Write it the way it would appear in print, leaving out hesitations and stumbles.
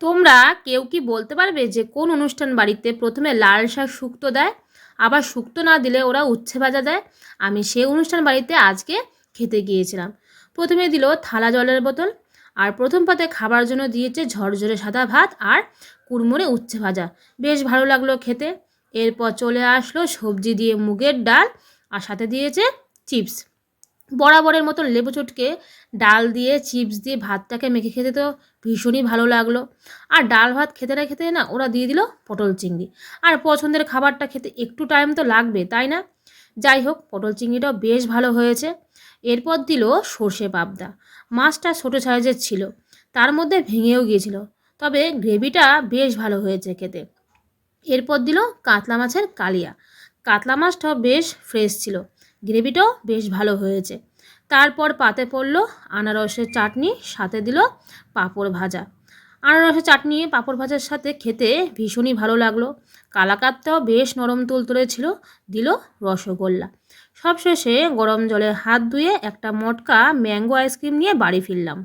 তোমরা কেউ কি বলতে পারবে যে কোন অনুষ্ঠান বাড়িতে প্রথমে লাল শাক শুক্তো দেয়, আবার শুক্তো না দিলে ওরা উচ্ছে ভাজা দেয়? আমি সেই অনুষ্ঠান বাড়িতে আজকে খেতে গিয়েছিলাম। প্রথমে দিল থালা জলের বোতল, আর প্রথম পাতে খাবার জন্য দিয়েছে ঝরঝরে সাদা ভাত আর কুড়মুড়ে উচ্ছে ভাজা। বেশ ভালো লাগলো খেতে। এরপর চলে আসলো সবজি দিয়ে মুগের ডাল, আর সাথে দিয়েছে চিপস। বরাবরের মতো লেবু চটকে ডাল দিয়ে চিপস দিয়ে ভাতটাকে মেখে খেতে তো ভীষণই ভালো লাগলো। আর ডাল ভাত খেতে না খেতে না ওরা দিয়ে দিল পটল চিংড়ি। আর পছন্দের খাবারটা খেতে একটু টাইম তো লাগবে, তাই না? যাই হোক, পটল চিংড়িটাও বেশ ভালো হয়েছে। এরপর দিল সর্ষে পাবদা। মাছটা ছোটো সাইজের ছিল, তার মধ্যে ভেঙেও গিয়েছিল, তবে গ্রেভিটা বেশ ভালো হয়েছে খেতে। এরপর দিল কাতলা মাছের কালিয়া। কাতলা মাছটাও বেশ ফ্রেশ ছিল, গ্রেভিটাও বেশ ভালো হয়েছে। তারপর পাতে পড়লো আনারসের চাটনি, সাথে দিল পাঁপড় ভাজা। আনারসের চাটনি পাঁপড় ভাজার সাথে খেতে ভীষণই ভালো লাগলো। কালাকাতটাও বেশ নরম তুলতুলে ছিল। দিল রসগোল্লা। সবশেষে গরম জলে হাত ধুয়ে একটা মটকা ম্যাঙ্গো আইসক্রিম নিয়ে বাড়ি ফিরলাম।